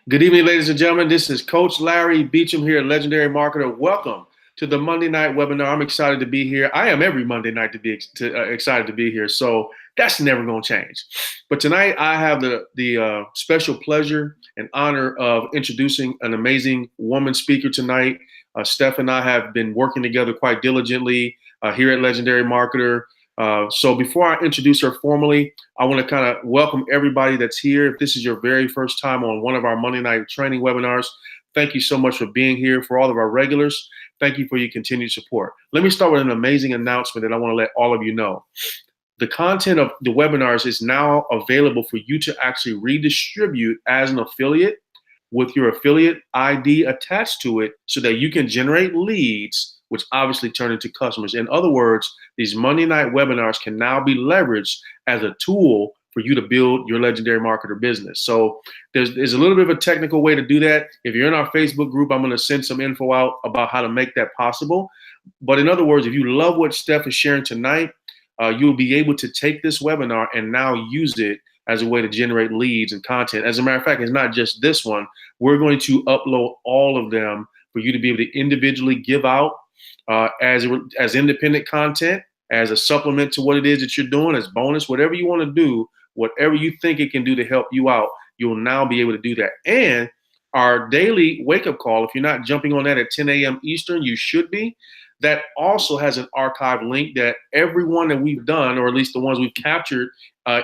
Good evening, ladies and gentlemen. This is Coach Larry Beecham here at Legendary Marketer. Welcome to the Monday night webinar. I'm excited to be here. I am every Monday night excited to be here, so that's never going to change. But tonight, I have the special pleasure and honor of introducing an amazing woman speaker tonight. Steph and I have been working together quite diligently here at Legendary Marketer. So before I introduce her formally, I want to kind of welcome everybody that's here. If this is your very first time on one of our Monday night training webinars, thank you so much for being here. For all of our regulars, thank you for your continued support. Let me start with an amazing announcement that I want to let all of you know. The content of the webinars is now available for you to actually redistribute as an affiliate with your affiliate ID attached to it so that you can generate leads, which obviously turn into customers. In other words, these Monday night webinars can now be leveraged as a tool for you to build your Legendary Marketer business. So there's a little bit of a technical way to do that. If you're in our Facebook group, I'm going to send some info out about how to make that possible. But in other words, if you love what Steph is sharing tonight, you'll be able to take this webinar and now use it as a way to generate leads and content. As a matter of fact, it's not just this one. We're going to upload all of them for you to be able to individually give out as independent content, as a supplement to what it is that you're doing, as bonus, whatever you want to do, whatever you think it can do to help you out, you'll now be able to do that. And our daily wake-up call, if you're not jumping on that at 10 a.m. Eastern, you should be. That also has an archive link that everyone that we've done, or at least the ones we've captured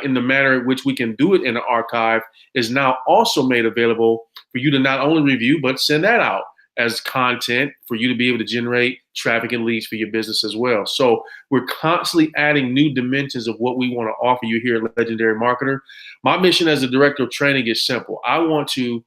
in the manner in which we can do it in the archive, is now also made available for you to not only review, but send that out as content for you to be able to generate traffic and leads for your business as well. So we're constantly adding new dimensions of what we want to offer you here at Legendary Marketer. My mission as the director of training is simple. I want to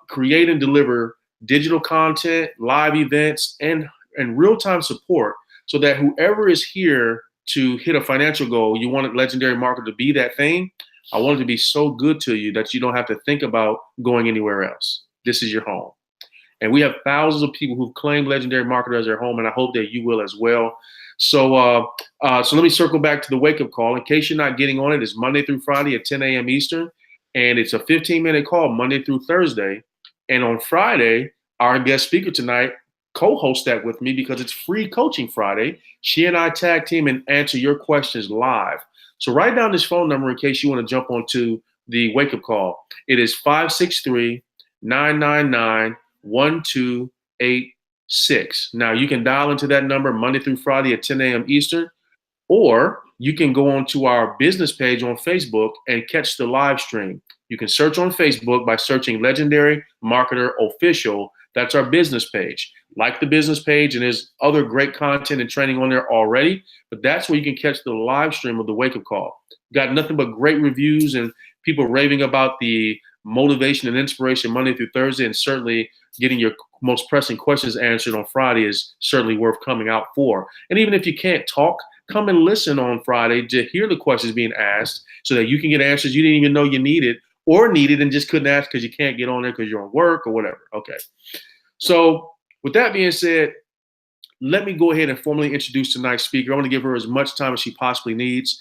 create and deliver digital content, live events, and real-time support so that whoever is here to hit a financial goal, you want Legendary Marketer to be that thing. I want it to be so good to you that you don't have to think about going anywhere else. This is your home. And we have thousands of people who've claimed Legendary Marketer as their home, and I hope that you will as well. So let me circle back to the wake-up call. In case you're not getting on it, it's Monday through Friday at 10 a.m. Eastern, and it's a 15-minute call Monday through Thursday. And on Friday, our guest speaker tonight co-hosts that with me because it's free coaching Friday. She and I tag team and answer your questions live. So write down this phone number in case you want to jump onto the wake-up call. It is 563-999-1286. Now you can dial into that number Monday through Friday at 10 a.m. Eastern, or you can go onto our business page on Facebook and catch the live stream. You can search on Facebook by searching Legendary Marketer Official. That's our business page. Like the business page, and there's other great content and training on there already, but that's where you can catch the live stream of the wake-up call. Got nothing but great reviews and people raving about the motivation and inspiration Monday through Thursday, and certainly getting your most pressing questions answered on Friday is certainly worth coming out for. And even if you can't talk, come and listen on Friday to hear the questions being asked so that you can get answers you didn't even know you needed or needed and just couldn't ask because you can't get on there because you're on work or whatever. Okay. So with that being said, let me go ahead and formally introduce tonight's speaker. I want to give her as much time as she possibly needs.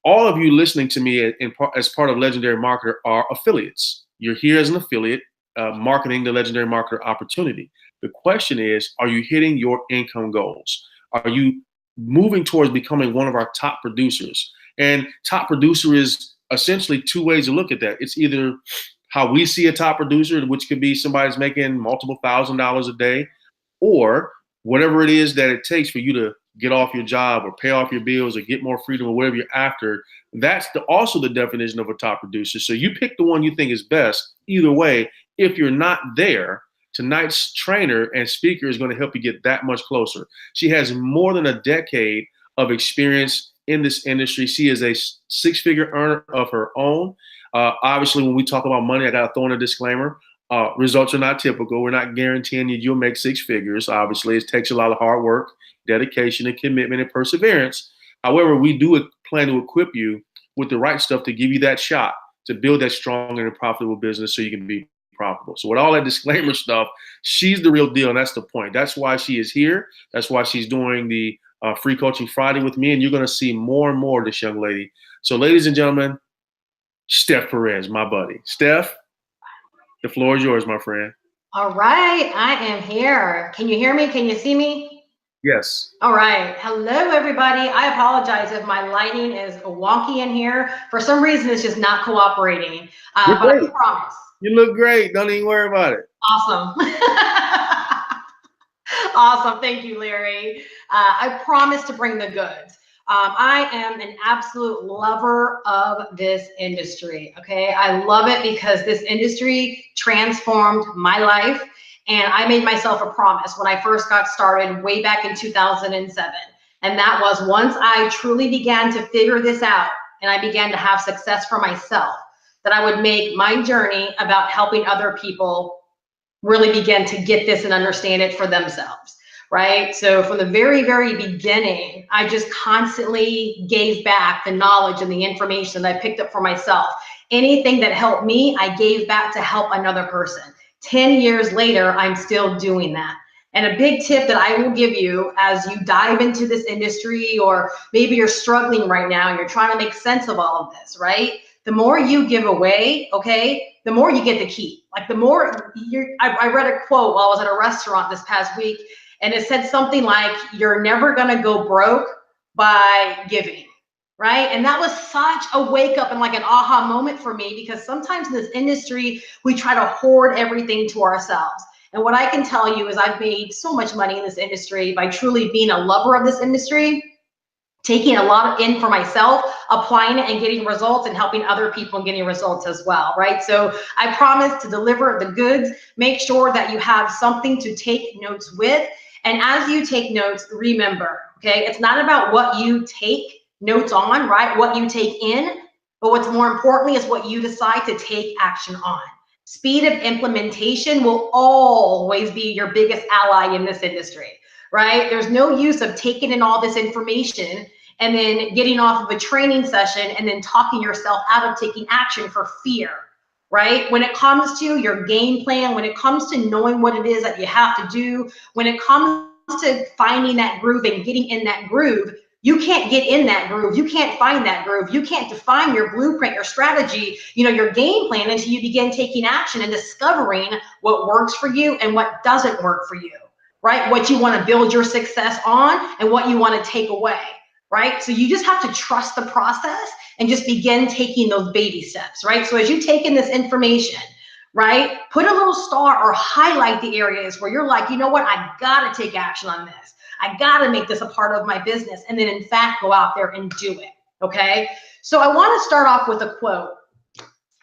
All of you listening to me as part of Legendary Marketer are affiliates. You're here as an affiliate marketing the Legendary Marketer opportunity. The question is, are you hitting your income goals? Are you moving towards becoming one of our top producers? And top producer is essentially two ways to look at that. It's either how we see a top producer, which could be somebody's making multiple $1,000s a day, or whatever it is that it takes for you to get off your job or pay off your bills or get more freedom or whatever you're after. That's also the definition of a top producer. So you pick the one you think is best. Either way, if you're not there, tonight's trainer and speaker is going to help you get that much closer. She has more than a decade of experience in this industry. She is a six-figure earner of her own. Obviously, when we talk about money, I got to throw in a disclaimer. Results are not typical. We're not guaranteeing you you'll make six figures. Obviously, it takes a lot of hard work, dedication, and commitment and perseverance. However, we do plan to equip you with the right stuff to give you that shot to build that strong and profitable business so you can be profitable. So with all that disclaimer stuff, she's the real deal, and that's the point. That's why she is here. That's why she's doing the free coaching Friday with me, and you're going to see more and more of this young lady. So ladies and gentlemen, Steph Perez, my buddy. Steph. The floor is yours, my friend. All right, I am here. Can you hear me? Can you see me? Yes. All right. Hello, everybody. I apologize if my lighting is wonky in here. For some reason, it's just not cooperating. You're But I great. promise. You look great. Don't even worry about it. Awesome. Awesome. Thank you, Larry. I promise to bring the goods. I am an absolute lover of this industry. Okay. I love it because this industry transformed my life. And I made myself a promise when I first got started way back in 2007. And that was once I truly began to figure this out and I began to have success for myself, that I would make my journey about helping other people really begin to get this and understand it for themselves, right? So from the very, very beginning, I just constantly gave back the knowledge and the information that I picked up for myself. Anything that helped me, I gave back to help another person. 10 years later, I'm still doing that. And a big tip that I will give you as you dive into this industry, or maybe you're struggling right now and you're trying to make sense of all of this, right? The more you give away, okay, the more you get to keep. Like the more I read a quote while I was at a restaurant this past week, and it said something like, you're never gonna go broke by giving, right? And that was such a wake up and like an aha moment for me, because sometimes in this industry, we try to hoard everything to ourselves. And what I can tell you is I've made so much money in this industry by truly being a lover of this industry, taking a lot in for myself, applying it and getting results, and helping other people and getting results as well, right? So I promise to deliver the goods. Make sure that you have something to take notes with. And as you take notes, remember, okay, it's not about what you take notes on, right? What you take in, but what's more importantly is what you decide to take action on. Speed of implementation will always be your biggest ally in this industry, right? There's no use of taking in all this information and then getting off of a training session and then talking yourself out of taking action for fear, right? When it comes to your game plan, when it comes to knowing what it is that you have to do, when it comes to finding that groove and getting in that groove, you can't get in that groove. You can't find that groove. You can't define your blueprint, your strategy, your game plan until you begin taking action and discovering what works for you and what doesn't work for you, right? What you want to build your success on and what you want to take away, right? So you just have to trust the process and just begin taking those baby steps, right? So as you take in this information, right, put a little star or highlight the areas where you're like, you know what, I got to take action on this. I got to make this a part of my business, and then in fact go out there and do it. Okay. So I want to start off with a quote.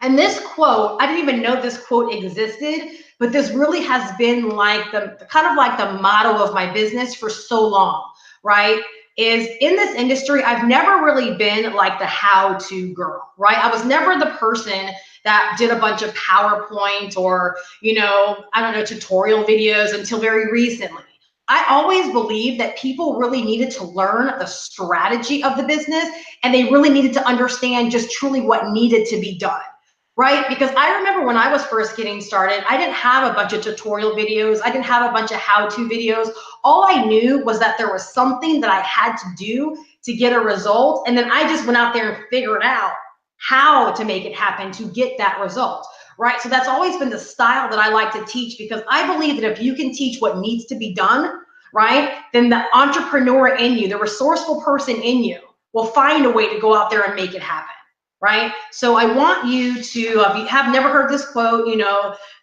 And this quote, I didn't even know this quote existed, but this really has been like the kind of like the motto of my business for so long, right? Is in this industry, I've never really been like the how-to girl, right? I was never the person that did a bunch of PowerPoint or, I don't know, tutorial videos until very recently. I always believed that people really needed to learn the strategy of the business, and they really needed to understand just truly what needed to be done, right? Because I remember when I was first getting started, I didn't have a bunch of tutorial videos. I didn't have a bunch of how-to videos. All I knew was that there was something that I had to do to get a result. And then I just went out there and figured out how to make it happen to get that result, right? So that's always been the style that I like to teach, because I believe that if you can teach what needs to be done, right, then the entrepreneur in you, the resourceful person in you, will find a way to go out there and make it happen, right? So I want you to, if you have never heard this quote,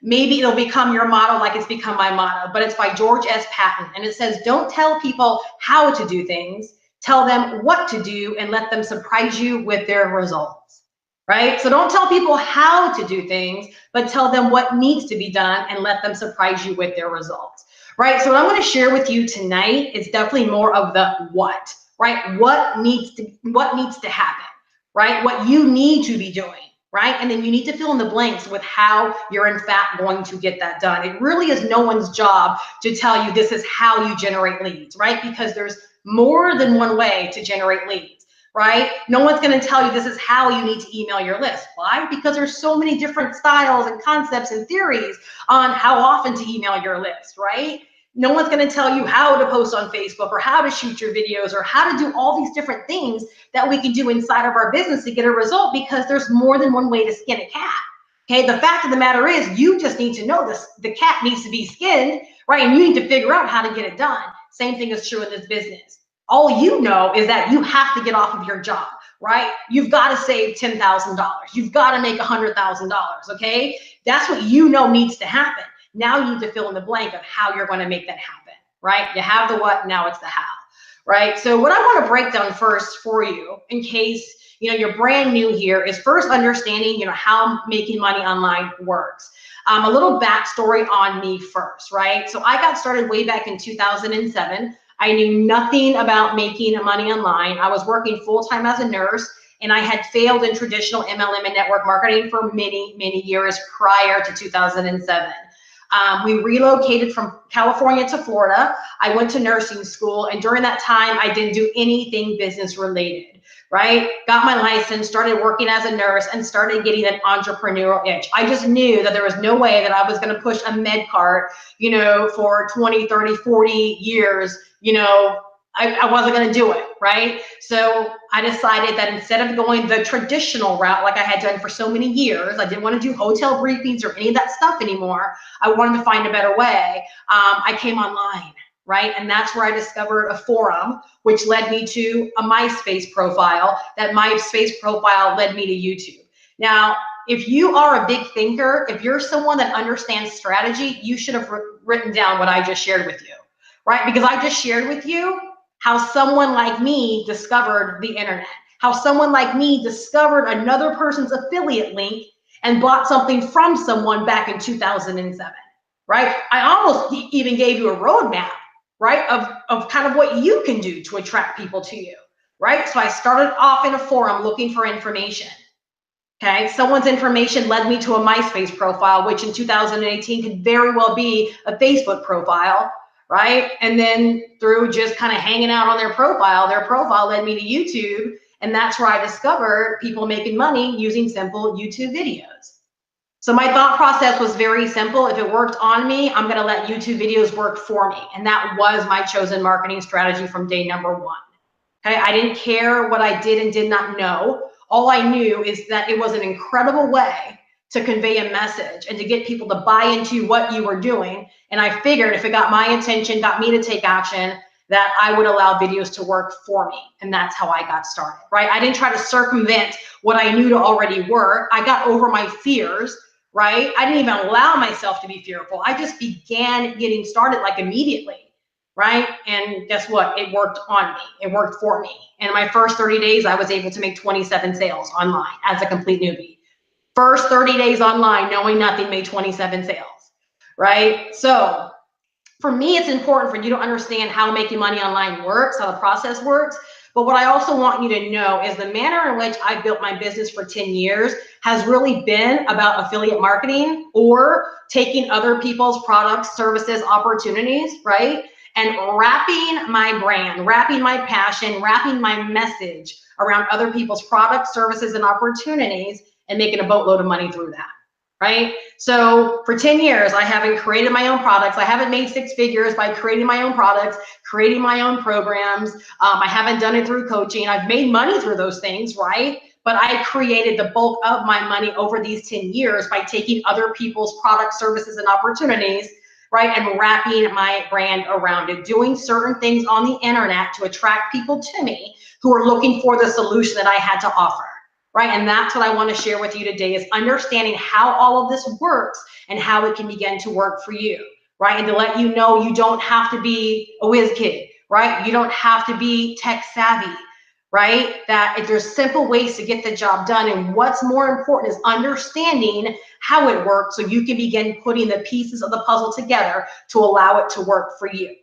maybe it'll become your motto like it's become my motto, but it's by George S. Patton. And it says, don't tell people how to do things, tell them what to do and let them surprise you with their results, right? So don't tell people how to do things, but tell them what needs to be done and let them surprise you with their results, right? So what I'm going to share with you tonight is definitely more of the what, right? What needs to happen, right? What you need to be doing, right? And then you need to fill in the blanks with how you're in fact going to get that done. It really is no one's job to tell you this is how you generate leads, right? Because there's more than one way to generate leads, right? No one's going to tell you this is how you need to email your list. Why? Because there's so many different styles and concepts and theories on how often to email your list, right? No one's going to tell you how to post on Facebook or how to shoot your videos or how to do all these different things that we can do inside of our business to get a result, because there's more than one way to skin a cat, Okay, the fact of the matter is you just need to know this. The cat needs to be skinned, right? And you need to figure out how to get it done. Same thing is true in this business. All you know is that you have to get off of your job, right? You've got to save $10,000. You've got to make $100,000, okay? That's what you know needs to happen. Now you need to fill in the blank of how you're going to make that happen, right? You have the what, now it's the how, right? So what I want to break down first for you, in case you're brand new here, is first understanding, how making money online works. A little backstory on me first, right? So I got started way back in 2007. I knew nothing about making money online. I was working full-time as a nurse, and I had failed in traditional MLM and network marketing for many, many years prior to 2007. We relocated from California to Florida. I went to nursing school, and during that time, I didn't do anything business related, right? Got my license, started working as a nurse, and started getting an entrepreneurial itch. I just knew that there was no way that I was going to push a med cart, for 20, 30, 40 years, I wasn't going to do it, right? So I decided that instead of going the traditional route like I had done for so many years, I didn't want to do hotel briefings or any of that stuff anymore. I wanted to find a better way. I came online, right? And that's where I discovered a forum, which led me to a MySpace profile. That MySpace profile led me to YouTube. Now, if you are a big thinker, if you're someone that understands strategy, you should have written down what I just shared with you, right? Because I just shared with you how someone like me discovered the internet, how someone like me discovered another person's affiliate link and bought something from someone back in 2007, right? I almost even gave you a roadmap, right, of kind of what you can do to attract people to you, right? So I started off in a forum looking for information. Okay, someone's information led me to a MySpace profile, which in 2018 could very well be a Facebook profile, right? And then through just kind of hanging out on their profile led me to YouTube. And that's where I discovered people making money using simple YouTube videos. So my thought process was very simple. If it worked on me, I'm going to let YouTube videos work for me. And that was my chosen marketing strategy from day number one. Okay, I didn't care what I did and did not know. All I knew is that it was an incredible way to convey a message and to get people to buy into what you were doing. And I figured if it got my attention, got me to take action, that I would allow videos to work for me. And that's how I got started, right? I didn't try to circumvent what I knew to already work. I got over my fears, right? I didn't even allow myself to be fearful. I just began getting started like immediately, right? And guess what? It worked on me. It worked for me. And in my first 30 days, I was able to make 27 sales online as a complete newbie. First 30 days online, knowing nothing, made 27 sales, right? So for me, it's important for you to understand how making money online works, how the process works. But what I also want you to know is the manner in which I built my business for 10 years has really been about affiliate marketing or taking other people's products, services, opportunities, right? And wrapping my brand, wrapping my passion, wrapping my message around other people's products, services, and opportunities, and making a boatload of money through that, right? So for 10 years, I haven't created my own products. I haven't made six figures by creating my own products, creating my own programs. I haven't done it through coaching. I've made money through those things, right? But I created the bulk of my money over these 10 years by taking other people's products, services, and opportunities, right? And wrapping my brand around it, doing certain things on the internet to attract people to me who are looking for the solution that I had to offer. Right? And that's what I want to share with you today is understanding how all of this works and how it can begin to work for you, right? And to let you know you don't have to be a whiz kid, right? You don't have to be tech savvy, right? That if there's simple ways to get the job done, and what's more important is understanding how it works so you can begin putting the pieces of the puzzle together to allow it to work for you.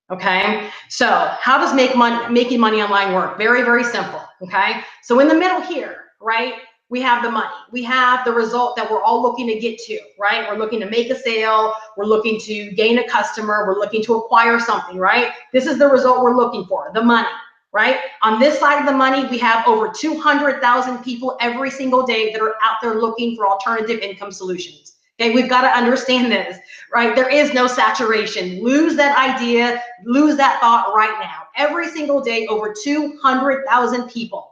Okay, so how does making money online work? Very, very simple. Okay, so in the middle here, right, we have the money. We have the result that we're all looking to get to, right? We're looking to make a sale. We're looking to gain a customer. We're looking to acquire something, right? This is the result we're looking for, the money, right? On this side of the money, we have over 200,000 people every single day that are out there looking for alternative income solutions. Okay, we've got to understand this, right? There is no saturation. Lose that idea, lose that thought right now. Every single day, over 200,000 people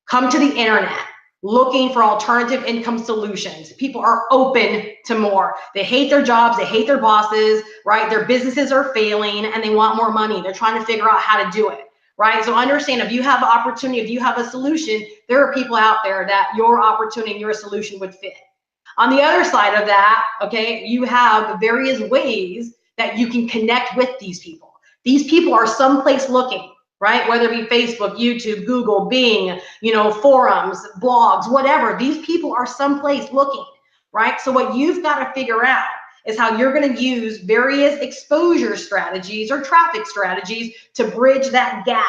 come to the internet looking for alternative income solutions. People are open to more. They hate their jobs, they hate their bosses, right? Their businesses are failing and they want more money. They're trying to figure out how to do it, right? So understand, if you have an opportunity, if you have a solution, there are people out there that your opportunity and your solution would fit. On the other side of that, okay, you have various ways that you can connect with these people. These people are someplace looking, right? Whether it be Facebook, YouTube, Google, Bing, forums, blogs, whatever. These people are someplace looking, right? So what you've got to figure out is how you're going to use various exposure strategies or traffic strategies to bridge that gap,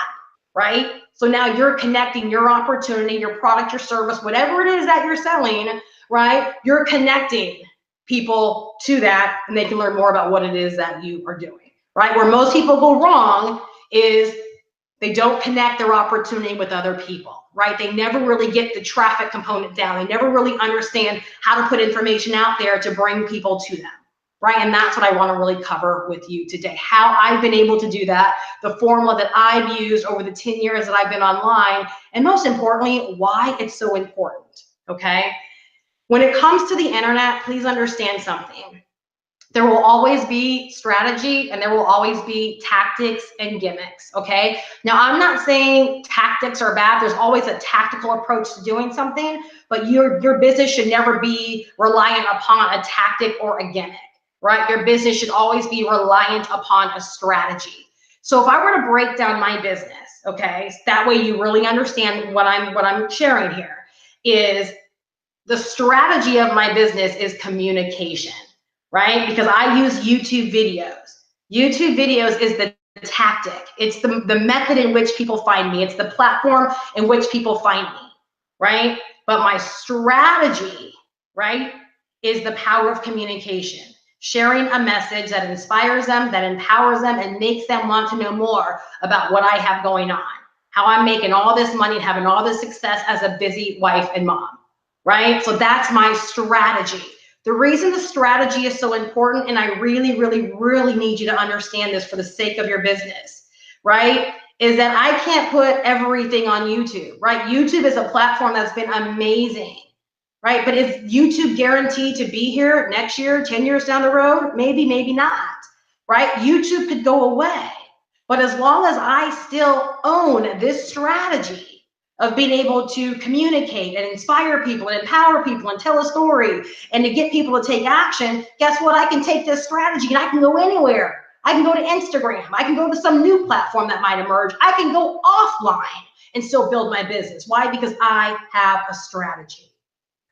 right? So now you're connecting your opportunity, your product, your service, whatever it is that you're selling, right? You're connecting people to that, and they can learn more about what it is that you are doing, right? Where most people go wrong is they don't connect their opportunity with other people, right? They never really get the traffic component down. They never really understand how to put information out there to bring people to them, right? And that's what I want to really cover with you today, how I've been able to do that, the formula that I've used over the 10 years that I've been online, and most importantly, why it's so important, okay? When it comes to the internet, please understand something. There will always be strategy and there will always be tactics and gimmicks, okay? Now, I'm not saying tactics are bad. There's always a tactical approach to doing something, but your business should never be reliant upon a tactic or a gimmick, right? Your business should always be reliant upon a strategy. So if I were to break down my business, okay, that way you really understand what I'm sharing here, is the strategy of my business is communication, right? Because I use YouTube videos. YouTube videos is the tactic. It's the method in which people find me. It's the platform in which people find me, right? But my strategy, right, is the power of communication. Sharing a message that inspires them, that empowers them, and makes them want to know more about what I have going on, how I'm making all this money and having all this success as a busy wife and mom, right? So that's my strategy. The reason the strategy is so important, and I really, really, really need you to understand this for the sake of your business, right, is that I can't put everything on YouTube, right? YouTube is a platform that's been amazing, right? But is YouTube guaranteed to be here next year, 10 years down the road? Maybe, maybe not, right? YouTube could go away. But as long as I still own this strategy of being able to communicate and inspire people and empower people and tell a story and to get people to take action, guess what? I can take this strategy and I can go anywhere. I can go to Instagram. I can go to some new platform that might emerge. I can go offline and still build my business. Why? Because I have a strategy,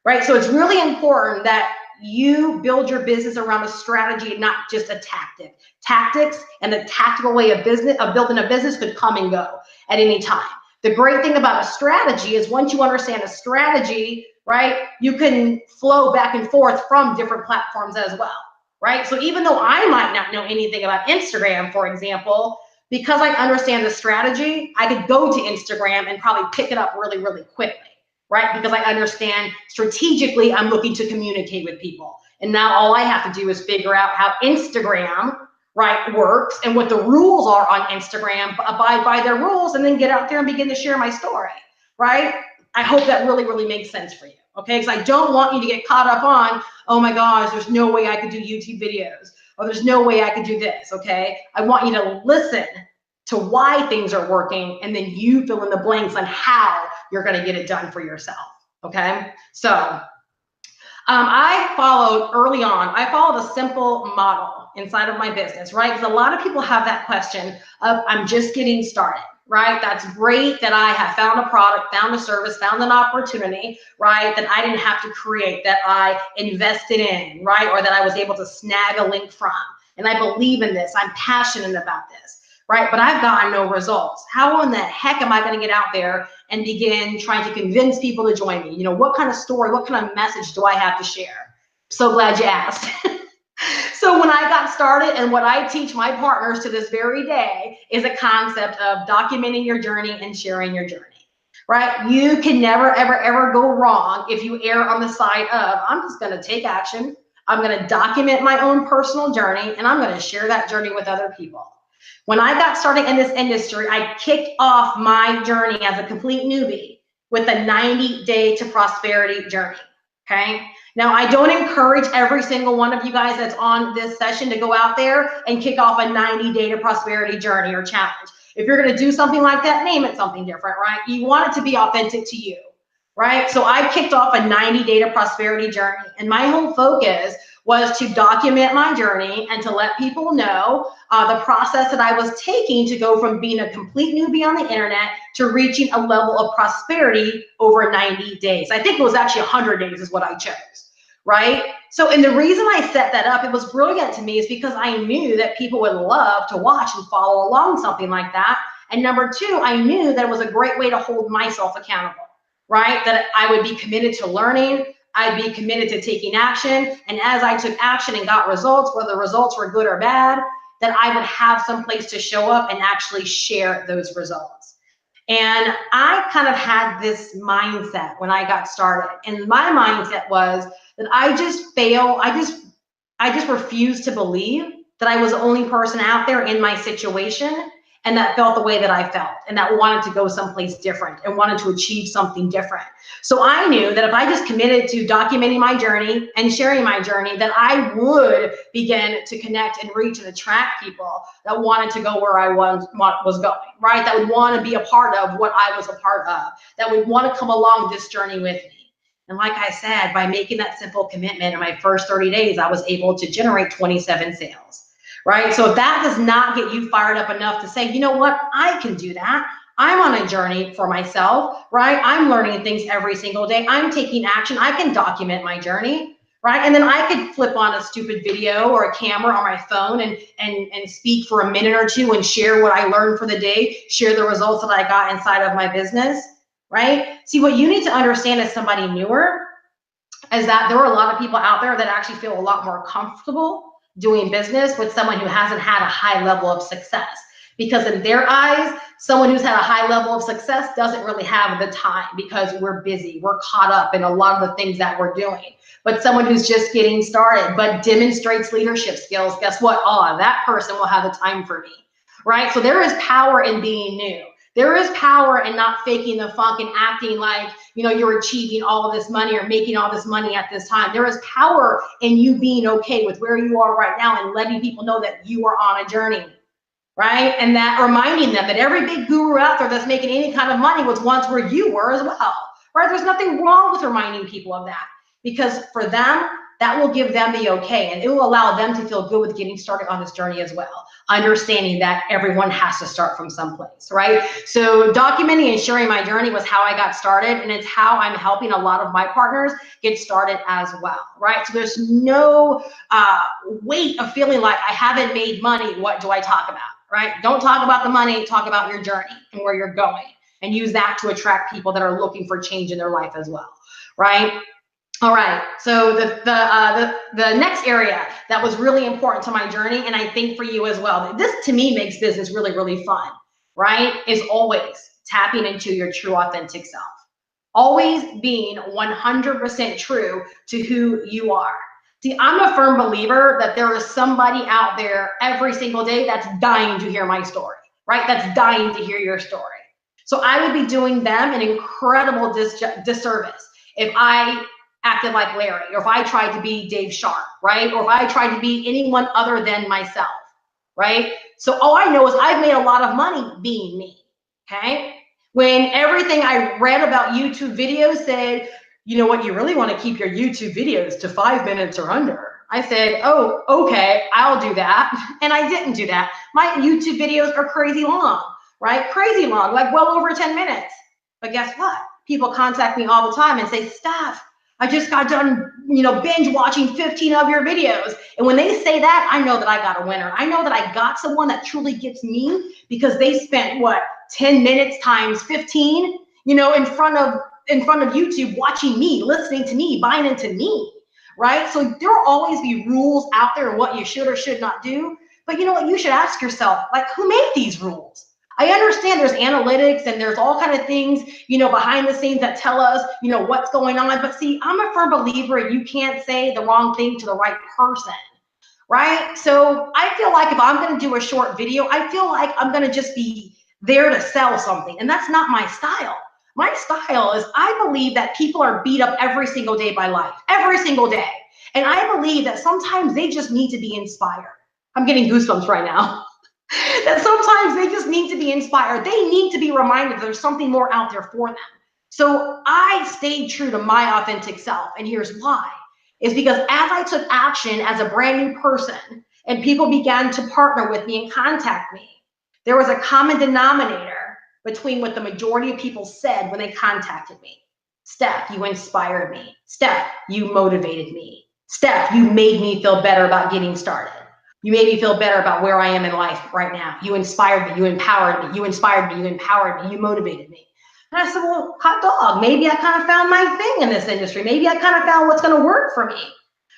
right? So it's really important that you build your business around a strategy and not just a tactic. Tactics and the tactical way of building a business could come and go at any time. The great thing about a strategy is once you understand a strategy, right, you can flow back and forth from different platforms as well, right? So even though I might not know anything about Instagram, for example, because I understand the strategy, I could go to Instagram and probably pick it up really, really quickly, right? Because I understand strategically I'm looking to communicate with people. And now all I have to do is figure out how Instagram, right, works and what the rules are on Instagram, abide by their rules, and then get out there and begin to share my story, right? I hope that really, really makes sense for you, okay? Because I don't want you to get caught up on, oh my gosh, there's no way I could do YouTube videos, or there's no way I could do this, okay? I want you to listen to why things are working, and then you fill in the blanks on how you're gonna get it done for yourself, okay? So, I followed a simple model inside of my business, right? Because a lot of people have that question of, I'm just getting started, right? That's great that I have found a product, found a service, found an opportunity, right? That I didn't have to create, that I invested in, right? Or that I was able to snag a link from. And I believe in this, I'm passionate about this, right? But I've gotten no results. How in the heck am I going to get out there and begin trying to convince people to join me? You know, what kind of story, what kind of message do I have to share? So glad you asked. So when I got started, and what I teach my partners to this very day is a concept of documenting your journey and sharing your journey, right? You can never, ever, ever go wrong if you err on the side of, I'm just going to take action. I'm going to document my own personal journey, and I'm going to share that journey with other people. When I got started in this industry, I kicked off my journey as a complete newbie with a 90-day to prosperity journey, okay? Now, I don't encourage every single one of you guys that's on this session to go out there and kick off a 90-day to prosperity journey or challenge. If you're gonna do something like that, name it something different, right? You want it to be authentic to you, right? So I kicked off a 90-day to prosperity journey, and my whole focus was to document my journey and to let people know the process that I was taking to go from being a complete newbie on the internet to reaching a level of prosperity over 90 days. I think it was actually 100 days is what I chose, right? So, and the reason I set that up, it was brilliant to me, is because I knew that people would love to watch and follow along something like that. And number two, I knew that it was a great way to hold myself accountable, right? That I would be committed to learning, I'd be committed to taking action. And as I took action and got results, whether the results were good or bad, that I would have some place to show up and actually share those results. And I kind of had this mindset when I got started. And my mindset was that I just refused to believe that I was the only person out there in my situation and that felt the way that I felt and that wanted to go someplace different and wanted to achieve something different. So I knew that if I just committed to documenting my journey and sharing my journey, that I would begin to connect and reach and attract people that wanted to go where I was going, right? That would want to be a part of what I was a part of, that would want to come along this journey with me. And like I said, by making that simple commitment in my first 30 days, I was able to generate 27 sales. Right? So if that does not get you fired up enough to say, you know what, I can do that. I'm on a journey for myself, right? I'm learning things every single day. I'm taking action. I can document my journey, right? And then I could flip on a stupid video or a camera on my phone and speak for a minute or two and share what I learned for the day, share the results that I got inside of my business, right? See, what you need to understand as somebody newer is that there are a lot of people out there that actually feel a lot more comfortable doing business with someone who hasn't had a high level of success, because in their eyes, someone who's had a high level of success doesn't really have the time because we're busy, we're caught up in a lot of the things that we're doing. But someone who's just getting started but demonstrates leadership skills, guess what? Oh, that person will have the time for me, right? So there is power in being new. There is power in not faking the funk and acting like, you know, you're achieving all of this money or making all this money at this time. There is power in you being okay with where you are right now and letting people know that you are on a journey, right? And that reminding them that every big guru out there that's making any kind of money was once where you were as well, right? There's nothing wrong with reminding people of that, because for them, that will give them the okay, and it will allow them to feel good with getting started on this journey as well, understanding that everyone has to start from someplace, right? So documenting and sharing my journey was how I got started, and it's how I'm helping a lot of my partners get started as well, right? So there's no weight of feeling like I haven't made money, what do I talk about, right? Don't talk about the money, talk about your journey and where you're going, and use that to attract people that are looking for change in their life as well, right? All right, so the next area that was really important to my journey, and I think for you as well, this to me makes business really, really fun, right, is always tapping into your true authentic self. Always being 100% true to who you are. See, I'm a firm believer that there is somebody out there every single day that's dying to hear my story, right? That's dying to hear your story. So I would be doing them an incredible disservice if I acted like Larry, or if I tried to be Dave Sharp, right? Or if I tried to be anyone other than myself, right? So all I know is I've made a lot of money being me, okay? When everything I read about YouTube videos said, you know what, you really want to keep your YouTube videos to 5 minutes or under. I said, oh, okay, I'll do that. And I didn't do that. My YouTube videos are crazy long, right? Crazy long, like well over 10 minutes. But guess what? People contact me all the time and say, Steph, I just got done, binge watching 15 of your videos. And when they say that, I know that I got a winner. I know that I got someone that truly gets me, because they spent 10 minutes times 15, in front of YouTube, watching me, listening to me, buying into me, right? So there will always be rules out there and what you should or should not do. But you know what? You should ask yourself, who made these rules? I understand there's analytics and there's all kind of things, behind the scenes that tell us, what's going on. But see, I'm a firm believer you can't say the wrong thing to the right person, right? So I feel like if I'm going to do a short video, I feel like I'm going to just be there to sell something. And that's not my style. My style is, I believe that people are beat up every single day by life, every single day. And I believe that sometimes they just need to be inspired. I'm getting goosebumps right now. That sometimes they just need to be inspired. They need to be reminded there's something more out there for them. So I stayed true to my authentic self. And here's why. Is because as I took action as a brand new person and people began to partner with me and contact me, there was a common denominator between what the majority of people said when they contacted me. Steph, you inspired me. Steph, you motivated me. Steph, you made me feel better about getting started. You made me feel better about where I am in life right now. You inspired me. You empowered me. You inspired me. You empowered me. You motivated me. And I said, well, hot dog, maybe I kind of found my thing in this industry. Maybe I kind of found what's going to work for me.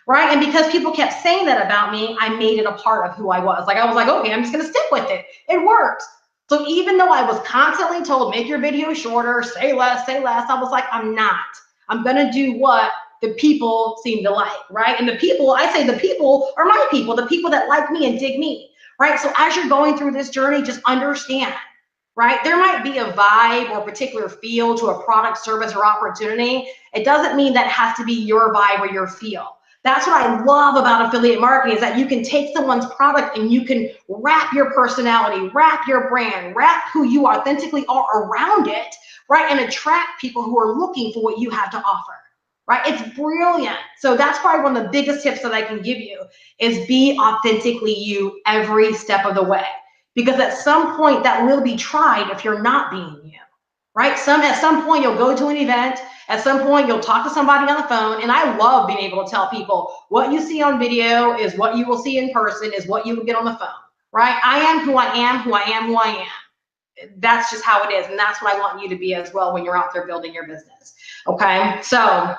Right? And because people kept saying that about me, I made it a part of who I was. Like, I was like, okay, I'm just going to stick with it. It worked. So even though I was constantly told, make your video shorter, say less, I was like, I'm not. I'm going to do what the people seem to like, right? And the people, I say the people are my people, the people that like me and dig me, right? So as you're going through this journey, just understand, right? There might be a vibe or a particular feel to a product, service, or opportunity. It doesn't mean that has to be your vibe or your feel. That's what I love about affiliate marketing, is that you can take someone's product and you can wrap your personality, wrap your brand, wrap who you authentically are around it, right? And attract people who are looking for what you have to offer. Right? It's brilliant. So that's probably one of the biggest tips that I can give you, is be authentically you every step of the way. Because at some point that will be tried if you're not being you, right? At some point you'll go to an event, at some point you'll talk to somebody on the phone, and I love being able to tell people what you see on video is what you will see in person, is what you will get on the phone, right? I am who I am, who I am, who I am. That's just how it is, and that's what I want you to be as well when you're out there building your business, okay? So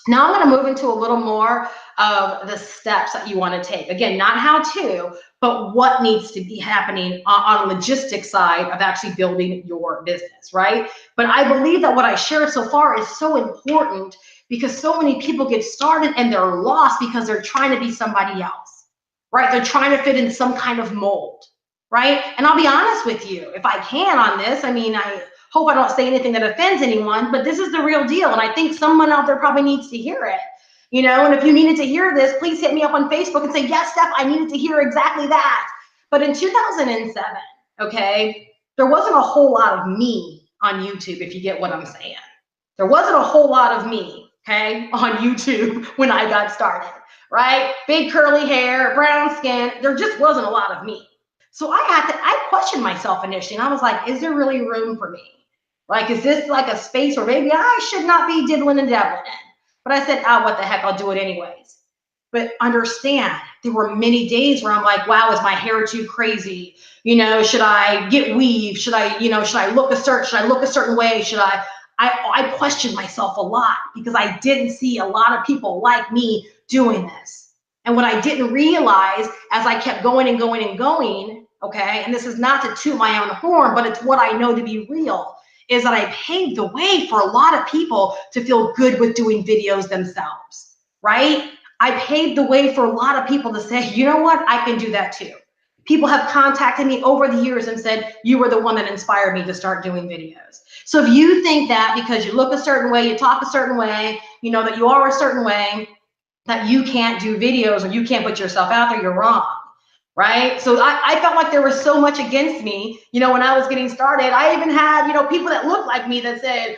now I'm going to move into a little more of the steps that you want to take. Again, not how to, but what needs to be happening on the logistics side of actually building your business, right? But I believe that what I shared so far is so important, because so many people get started and they're lost because they're trying to be somebody else, right? They're trying to fit in some kind of mold, right? And I'll be honest with you, if I can on this, I mean, I hope I don't say anything that offends anyone, but this is the real deal. And I think someone out there probably needs to hear it, you know, and if you needed to hear this, please hit me up on Facebook and say, yes, Steph, I needed to hear exactly that. But in 2007, okay, there wasn't a whole lot of me on YouTube, if you get what I'm saying. There wasn't a whole lot of me, okay, on YouTube when I got started, right? Big curly hair, brown skin, there just wasn't a lot of me. So I questioned myself initially, and I was like, is there really room for me? Like, is this like a space where maybe I should not be diddling and dabbling in? But I said, what the heck, I'll do it anyways. But understand, there were many days where I'm like, wow, is my hair too crazy? You know, should I get weave? Should I look a certain way? I questioned myself a lot, because I didn't see a lot of people like me doing this. And what I didn't realize as I kept going and going and going, okay, and this is not to toot my own horn, but it's what I know to be real, is that I paved the way for a lot of people to feel good with doing videos themselves, right? I paved the way for a lot of people to say, you know what, I can do that too. People have contacted me over the years and said, you were the one that inspired me to start doing videos. So if you think that because you look a certain way, you talk a certain way, you know, that you are a certain way, that you can't do videos or you can't put yourself out there, you're wrong. Right? So I felt like there was so much against me, you know, when I was getting started. I even had, you know, people that looked like me that said,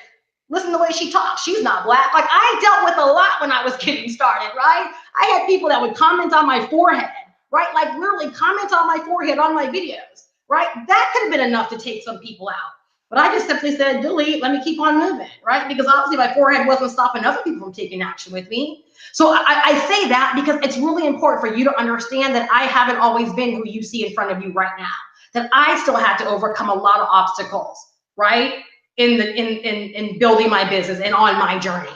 listen to the way she talks, she's not black. Like, I dealt with a lot when I was getting started, right? I had people that would comment on my forehead, right? Like, literally comment on my forehead on my videos, right? That could have been enough to take some people out. But I just simply said, delete, let me keep on moving, right? Because obviously my forehead wasn't stopping other people from taking action with me. So I say that because it's really important for you to understand that I haven't always been who you see in front of you right now, that I still had to overcome a lot of obstacles, right? In building my business and on my journey,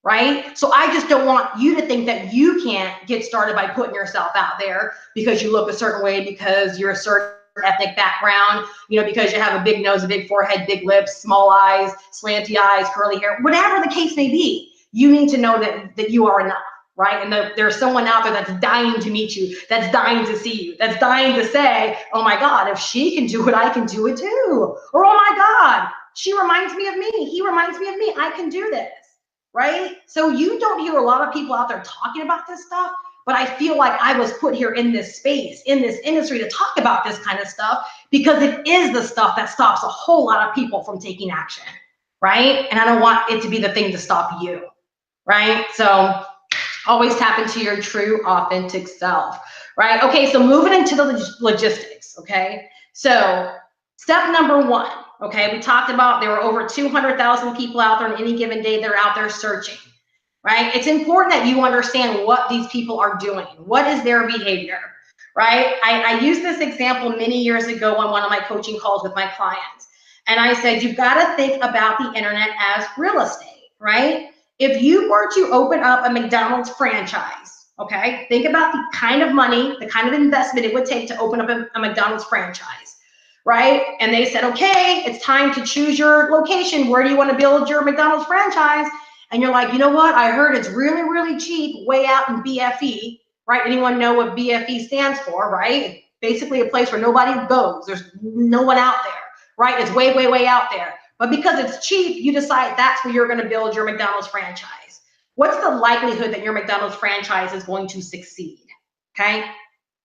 right? So I just don't want you to think that you can't get started by putting yourself out there because you look a certain way, because you're a certain ethnic background, you know, because you have a big nose, a big forehead, big lips, small eyes, slanty eyes, curly hair, whatever the case may be. You need to know that you are enough, right? And there's someone out there that's dying to meet you, that's dying to see you, that's dying to say, oh my God, if she can do it, I can do it too. Or, oh my God, She reminds me of me. He reminds me of me. I can do this, right? So you don't hear a lot of people out there talking about this stuff, but I feel like I was put here in this space, in this industry to talk about this kind of stuff because it is the stuff that stops a whole lot of people from taking action, right? And I don't want it to be the thing to stop you, right? So always tap into your true, authentic self, right? Okay, so moving into the logistics, okay? So step number one, okay, we talked about there were over 200,000 people out there on any given day. They're out there searching, right? It's important that you understand what these people are doing. What is their behavior, right? I used this example many years ago on one of my coaching calls with my clients. And I said, you've got to think about the internet as real estate, right? If you were to open up a McDonald's franchise, okay, think about the kind of money, the kind of investment it would take to open up a McDonald's franchise, right? And they said, okay, it's time to choose your location. Where do you want to build your McDonald's franchise? And you're like, you know what? I heard it's really, really cheap way out in BFE, right? Anyone know what BFE stands for, right? Basically a place where nobody goes. There's no one out there, right? It's way, way, way out there. But because it's cheap, you decide that's where you're going to build your McDonald's franchise. What's the likelihood that your McDonald's franchise is going to succeed? Okay?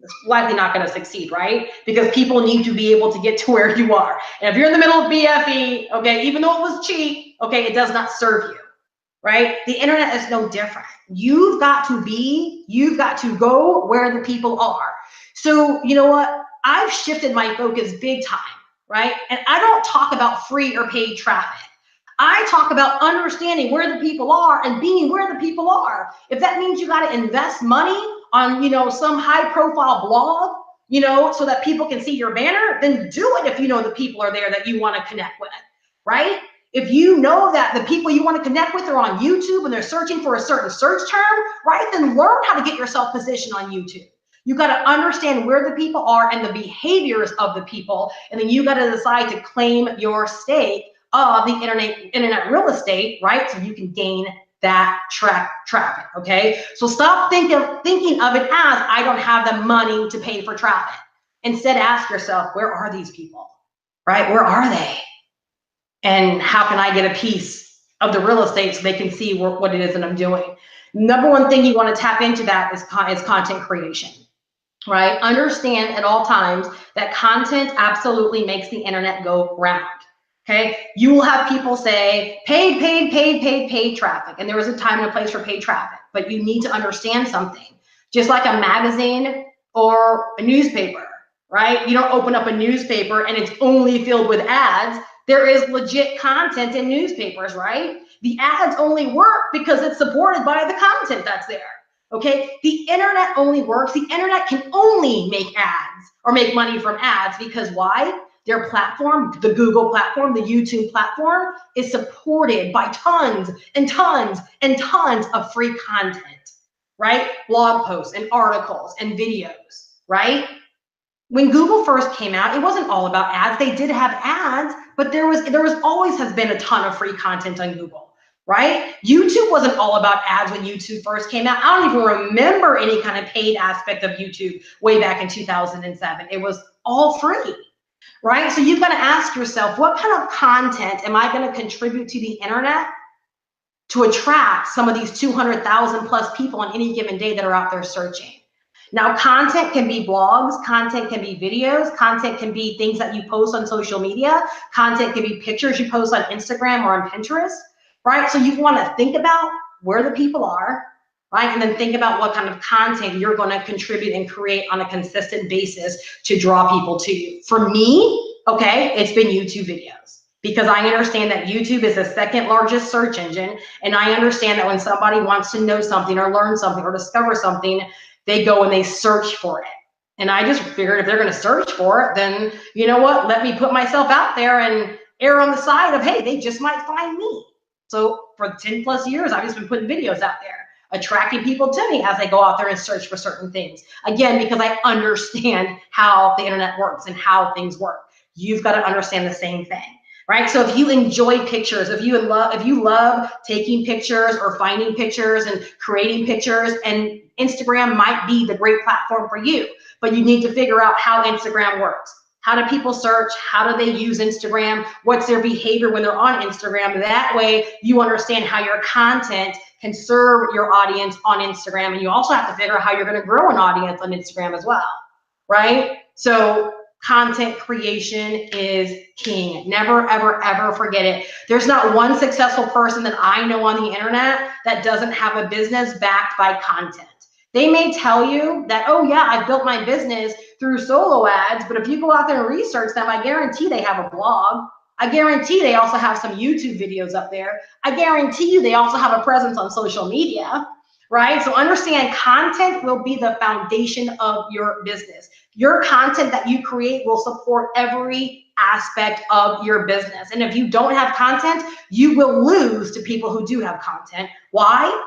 It's likely not going to succeed, right? Because people need to be able to get to where you are. And if you're in the middle of BFE, okay, even though it was cheap, okay, it does not serve you. Right? The internet is no different. You've got to go where the people are. So, you know what? I've shifted my focus big time, right? And I don't talk about free or paid traffic. I talk about understanding where the people are and being where the people are. If that means you got to invest money on, some high profile blog, so that people can see your banner, then do it if you know the people are there that you want to connect with, right? If you know that the people you want to connect with are on YouTube and they're searching for a certain search term, right, then learn how to get yourself positioned on YouTube. You got to understand where the people are and the behaviors of the people, and then you got to decide to claim your stake of the internet real estate, right, so you can gain that traffic, okay? So stop thinking of it as, I don't have the money to pay for traffic. Instead, ask yourself, where are these people, right? Where are they? And how can I get a piece of the real estate so they can see what it is that I'm doing? Number one thing you want to tap into that is content creation, right? Understand at all times that content absolutely makes the internet go round, okay? You will have people say, paid traffic. And there is a time and a place for paid traffic, but you need to understand something. Just like a magazine or a newspaper, right? You don't open up a newspaper and it's only filled with ads. There is legit content in newspapers, right? The ads only work because it's supported by the content that's there, okay? The internet only works. The internet can only make ads or make money from ads because why? Their platform, the Google platform, the YouTube platform, is supported by tons and tons and tons of free content, right? Blog posts and articles and videos, right? When Google first came out, it wasn't all about ads. They did have ads, but there always has been a ton of free content on Google, right? YouTube wasn't all about ads when YouTube first came out. I don't even remember any kind of paid aspect of YouTube way back in 2007. It was all free, right? So you've got to ask yourself, what kind of content am I going to contribute to the internet to attract some of these 200,000 plus people on any given day that are out there searching? Now, content can be blogs, content can be videos, content can be things that you post on social media, content can be pictures you post on Instagram or on Pinterest, right? So you want to think about where the people are, right? And then think about what kind of content you're going to contribute and create on a consistent basis to draw people to you. For me, okay, it's been YouTube videos, because I understand that YouTube is the second largest search engine, and I understand that when somebody wants to know something or learn something or discover something, they go and they search for it. And I just figured if they're going to search for it, then you know what? Let me put myself out there and err on the side of, hey, they just might find me. So for 10 plus years, I've just been putting videos out there, attracting people to me as they go out there and search for certain things. Again, because I understand how the internet works and how things work. You've got to understand the same thing, right? So if you enjoy pictures, if you love taking pictures or finding pictures and creating pictures, and Instagram might be the great platform for you, but you need to figure out how Instagram works, How do people search? How do they use Instagram? What's their behavior when they're on Instagram? That way you understand how your content can serve your audience on Instagram. And you also have to figure out how you're going to grow an audience on Instagram as well, right? So content creation is king. Never, ever, ever forget it. There's not one successful person that I know on the internet that doesn't have a business backed by content. They may tell you that, oh yeah, I built my business through solo ads, but if you go out there and research them, I guarantee they have a blog. I guarantee they also have some YouTube videos up there. I guarantee you they also have a presence on social media, right? So understand, content will be the foundation of your business. Your content that you create will support every aspect of your business. And if you don't have content, you will lose to people who do have content. Why?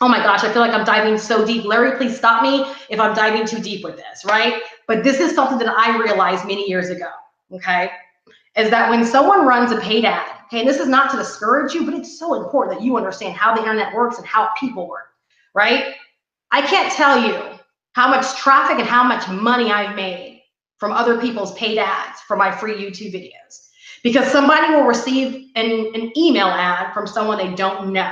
Oh my gosh, I feel like I'm diving so deep. Larry, please stop me if I'm diving too deep with this, right? But this is something that I realized many years ago, okay? Is that when someone runs a paid ad, okay, and this is not to discourage you, but it's so important that you understand how the internet works and how people work, right? I can't tell you how much traffic and how much money I've made from other people's paid ads for my free YouTube videos. Because somebody will receive an email ad from someone they don't know.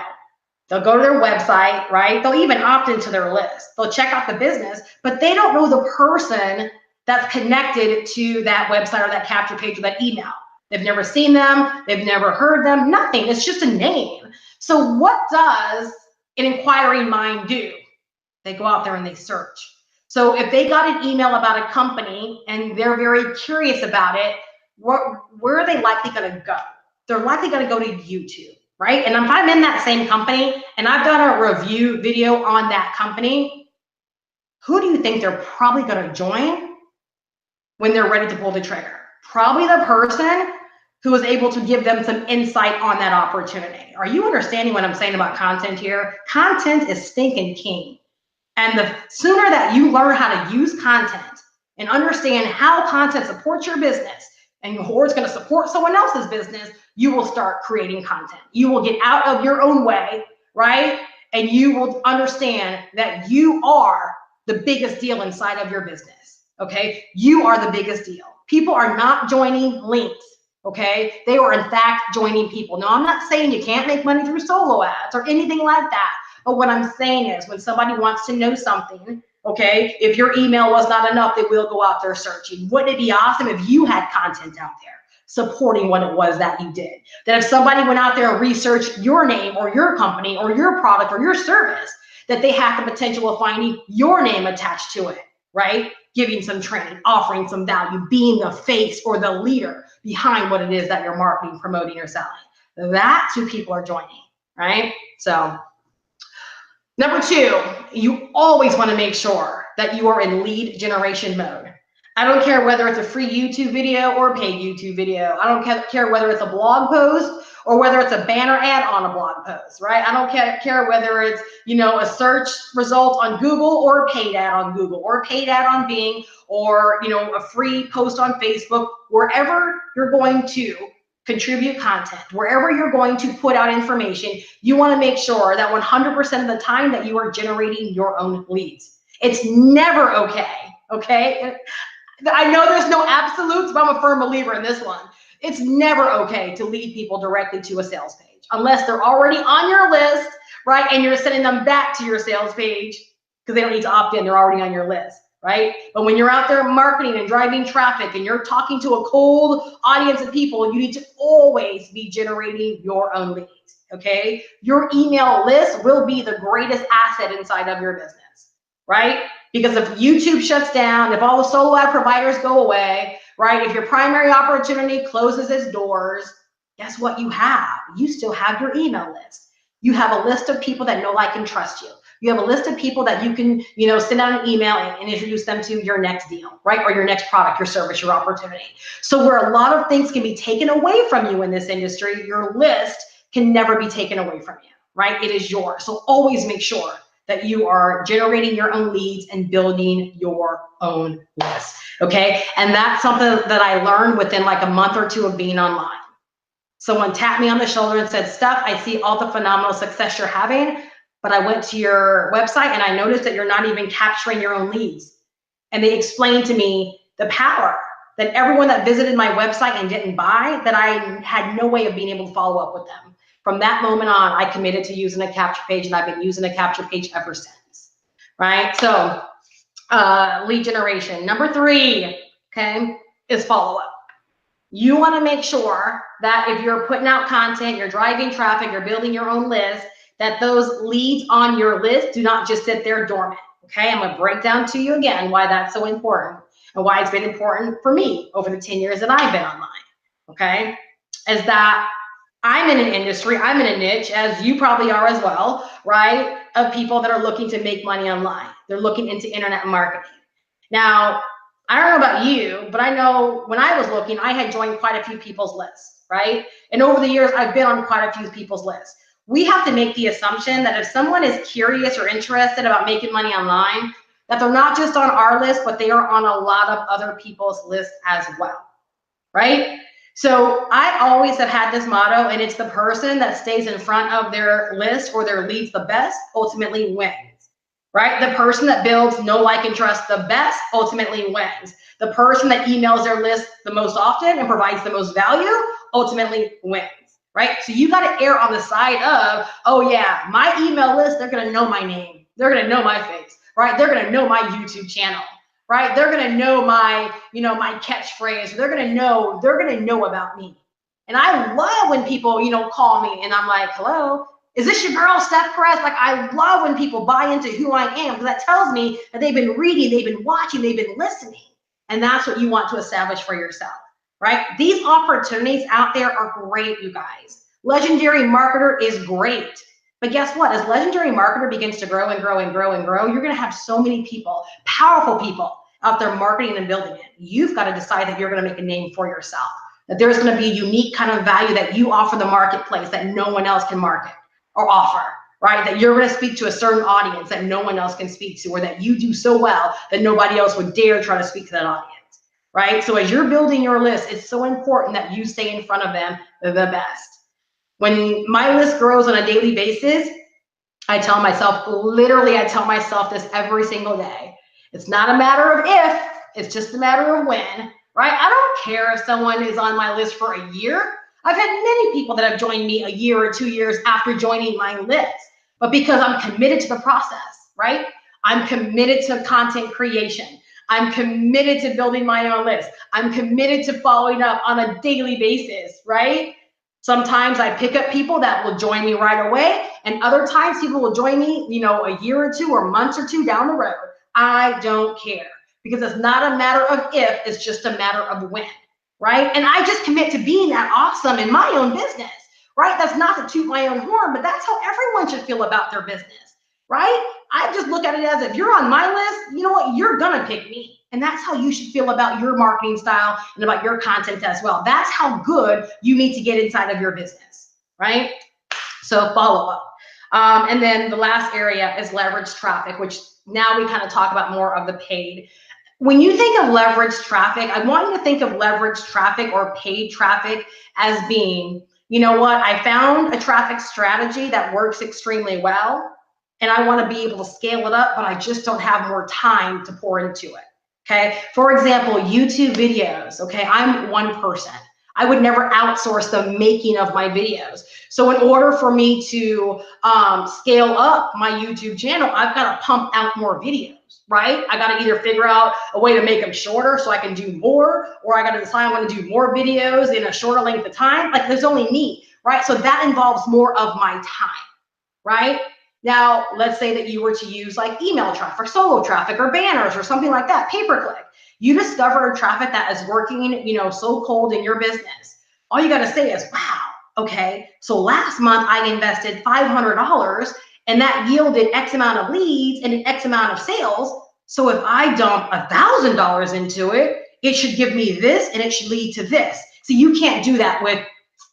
They'll go to their website, right? They'll even opt into their list. They'll check out the business, but they don't know the person that's connected to that website or that capture page or that email. They've never seen them. They've never heard them, nothing. It's just a name. So what does an inquiring mind do? They go out there and they search. So if they got an email about a company and they're very curious about it, where are they likely going to go? They're likely going to go to YouTube. Right? And if I'm in that same company and I've done a review video on that company, who do you think they're probably going to join when they're ready to pull the trigger? Probably the person who was able to give them some insight on that opportunity. Are you understanding what I'm saying about content here? Content is stinking king. And the sooner that you learn how to use content and understand how content supports your business and or it's going to support someone else's business, you will start creating content. You will get out of your own way, right? And you will understand that you are the biggest deal inside of your business, okay? You are the biggest deal. People are not joining links, okay? They are in fact joining people. Now, I'm not saying you can't make money through solo ads or anything like that. But what I'm saying is when somebody wants to know something, okay, if your email was not enough, they will go out there searching. Wouldn't it be awesome if you had content out there supporting what it was that you did? That if somebody went out there and researched your name or your company or your product or your service, that they have the potential of finding your name attached to it, right? Giving some training, offering some value, being the face or the leader behind what it is that you're marketing, promoting, or selling. That's who people are joining, right? So number two, you always want to make sure that you are in lead generation mode. I don't care whether it's a free YouTube video or a paid YouTube video. I don't care whether it's a blog post or whether it's a banner ad on a blog post, right? I don't care whether it's, you know, a search result on Google or a paid ad on Google or a paid ad on Bing or, you know, a free post on Facebook. Wherever you're going to contribute content, wherever you're going to put out information, you want to make sure that 100% of the time that you are generating your own leads. It's never okay? I know there's no absolutes, but I'm a firm believer in this one. It's never okay to lead people directly to a sales page unless they're already on your list, right? And you're sending them back to your sales page because they don't need to opt in. They're already on your list, right? But when you're out there marketing and driving traffic and you're talking to a cold audience of people, you need to always be generating your own leads, okay? Your email list will be the greatest asset inside of your business, right? Because if YouTube shuts down, if all the solo ad providers go away, right? If your primary opportunity closes its doors, guess what you have? You still have your email list. You have a list of people that know, like, and trust you. You have a list of people that you can, you know, send out an email and introduce them to your next deal, right? Or your next product, your service, your opportunity. So where a lot of things can be taken away from you in this industry, your list can never be taken away from you, right? It is yours. So always make sure that you are generating your own leads and building your own list, okay? And that's something that I learned within like a month or two of being online. Someone tapped me on the shoulder and said, Steph, I see all the phenomenal success you're having, but I went to your website and I noticed that you're not even capturing your own leads. And they explained to me the power that everyone that visited my website and didn't buy, that I had no way of being able to follow up with them. From that moment on, I committed to using a capture page, and I've been using a capture page ever since, right? So lead generation. Number 3, okay, is follow up. You want to make sure that if you're putting out content, you're driving traffic, you're building your own list, that those leads on your list do not just sit there dormant. Okay, I'm going to break down to you again why that's so important and why it's been important for me over the 10 years that I've been online. Okay, is that I'm in an industry, I'm in a niche, as you probably are as well, right, of people that are looking to make money online. They're looking into internet marketing. Now, I don't know about you, but I know when I was looking, I had joined quite a few people's lists, right? And over the years, I've been on quite a few people's lists. We have to make the assumption that if someone is curious or interested about making money online, that they're not just on our list, but they are on a lot of other people's lists as well, right? So I always have had this motto, and it's the person that stays in front of their list or their leads the best ultimately wins, right? The person that builds know, like, and trust the best ultimately wins. The person that emails their list the most often and provides the most value ultimately wins, right? So you got to err on the side of, oh yeah, my email list, they're going to know my name. They're going to know my face, right? They're going to know my YouTube channel, right? They're going to know my, my catchphrase. They're going to know about me. And I love when people, call me and I'm like, hello, is this your girl, Steph Perez? Like, I love when people buy into who I am, because that tells me that they've been reading, they've been watching, they've been listening. And that's what you want to establish for yourself, right? These opportunities out there are great, you guys. Legendary Marketer is great. But guess what? As Legendary Marketer begins to grow and grow and grow and grow, you're going to have so many people, powerful people out there marketing and building it. You've got to decide that you're going to make a name for yourself, that there's going to be a unique kind of value that you offer the marketplace that no one else can market or offer, right? That you're going to speak to a certain audience that no one else can speak to, or that you do so well that nobody else would dare try to speak to that audience, right? So as you're building your list, it's so important that you stay in front of them the best. When my list grows on a daily basis, I tell myself this every single day. It's not a matter of if, it's just a matter of when, right? I don't care if someone is on my list for a year. I've had many people that have joined me a year or 2 years after joining my list, but because I'm committed to the process, right? I'm committed to content creation. I'm committed to building my own list. I'm committed to following up on a daily basis, right? Sometimes I pick up people that will join me right away, and other times people will join me, a year or 2 or months or 2 down the road. I don't care, because it's not a matter of if, it's just a matter of when, right? And I just commit to being that awesome in my own business, right? That's not to toot my own horn, but that's how everyone should feel about their business, right? I just look at it as, if you're on my list, you know what, you're gonna pick me. And that's how you should feel about your marketing style and about your content as well. That's how good you need to get inside of your business, right? So follow up. And then the last area is leverage traffic, which now we kind of talk about more of the paid. When you think of leverage traffic, I want you to think of leverage traffic or paid traffic as being, you know what, I found a traffic strategy that works extremely well, and I want to be able to scale it up, but I just don't have more time to pour into it. Okay, for example, YouTube videos. Okay, I'm one person. I would never outsource the making of my videos. So in order for me to scale up my YouTube channel, I've got to pump out more videos, right? I got to either figure out a way to make them shorter so I can do more, or I got to decide I'm going to do more videos in a shorter length of time. Like, there's only me, right? So that involves more of my time, right? Now, let's say that you were to use like email traffic, solo traffic, or banners or something like that, pay-per-click. You discover a traffic that is working, so cold in your business. All you got to say is, wow, okay, so last month I invested $500 and that yielded X amount of leads and an X amount of sales. So if I dump $1,000 into it, it should give me this and it should lead to this. So you can't do that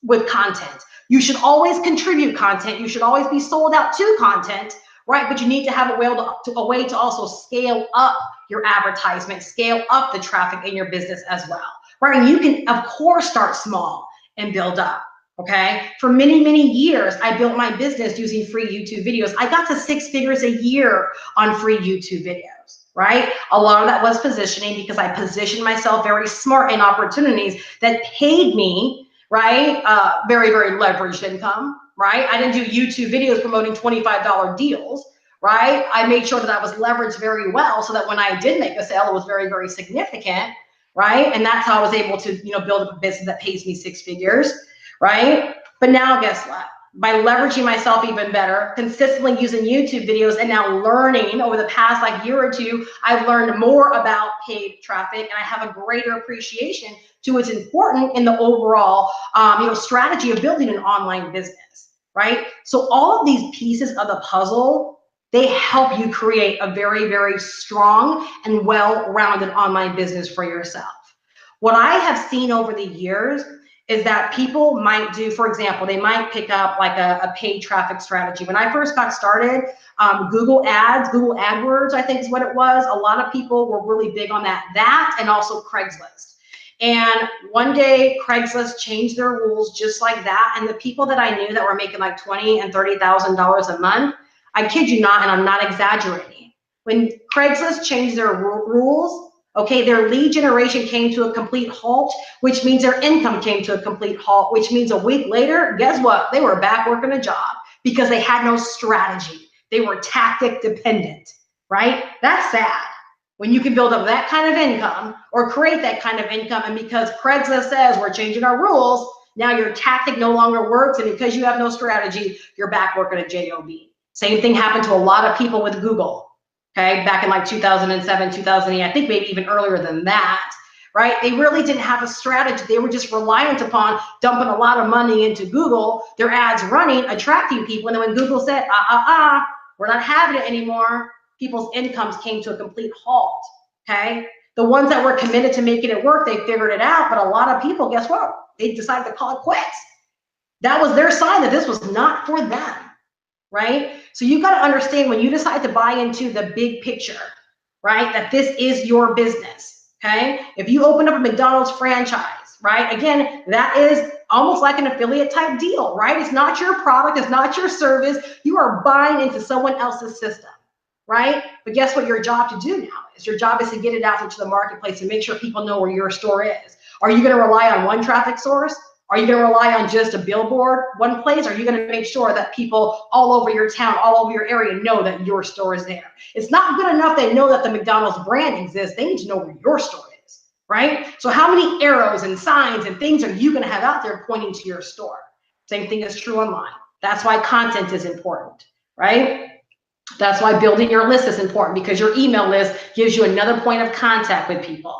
with content. You should always contribute content. You should always be sold out to content, right? But you need to have a way to also scale up your advertisement, scale up the traffic in your business as well, right? And you can, of course, start small and build up, okay? For many, many years, I built my business using free YouTube videos. I got to 6 figures a year on free YouTube videos, right? A lot of that was positioning because I positioned myself very smart in opportunities that paid me, right? Very, very leveraged income, right? I didn't do YouTube videos promoting $25 deals, right? I made sure that I was leveraged very well so that when I did make a sale, it was very, very significant, right? And that's how I was able to, build up a business that pays me six figures, right? But now guess what? By leveraging myself even better, consistently using YouTube videos, and now learning over the past year or two, I've learned more about paid traffic, and I have a greater appreciation to what's important in the overall, strategy of building an online business, right? So all of these pieces of the puzzle, they help you create a very, very strong and well-rounded online business for yourself. What I have seen over the years is that people might do, for example, they might pick up a paid traffic strategy. When I first got started, Google AdWords, I think is what it was. A lot of people were really big on that and also Craigslist. And one day Craigslist changed their rules just like that. And the people that I knew that were making like $20,000 and $30,000 a month, I kid you not, and I'm not exaggerating. When Craigslist changed their rules, okay, their lead generation came to a complete halt, which means their income came to a complete halt, which means a week later, guess what? They were back working a job because they had no strategy. They were tactic dependent, right? That's sad. When you can build up that kind of income or create that kind of income, and because Craigslist says we're changing our rules, now your tactic no longer works, and because you have no strategy, you're back working a job. Same thing happened to a lot of people with Google. Okay, back in 2007, 2008, I think maybe even earlier than that, right? They really didn't have a strategy. They were just reliant upon dumping a lot of money into Google, their ads running, attracting people. And then when Google said, we're not having it anymore, people's incomes came to a complete halt, okay? The ones that were committed to making it work, they figured it out. But a lot of people, guess what? They decided to call it quits. That was their sign that this was not for them. Right? So you got to understand when you decide to buy into the big picture, right? That this is your business, okay? If you open up a McDonald's franchise, right? Again, that is almost like an affiliate type deal, right? It's not your product, it's not your service. You are buying into someone else's system, right? But guess what your job to do now is? Your job is to get it out into the marketplace and make sure people know where your store is. Are you going to rely on one traffic source? Are you going to rely on just a billboard, one place? Or are you going to make sure that people all over your town, all over your area know that your store is there? It's not good enough they know that the McDonald's brand exists. They need to know where your store is, right? So how many arrows and signs and things are you going to have out there pointing to your store? Same thing is true online. That's why content is important, right? That's why building your list is important, because your email list gives you another point of contact with people.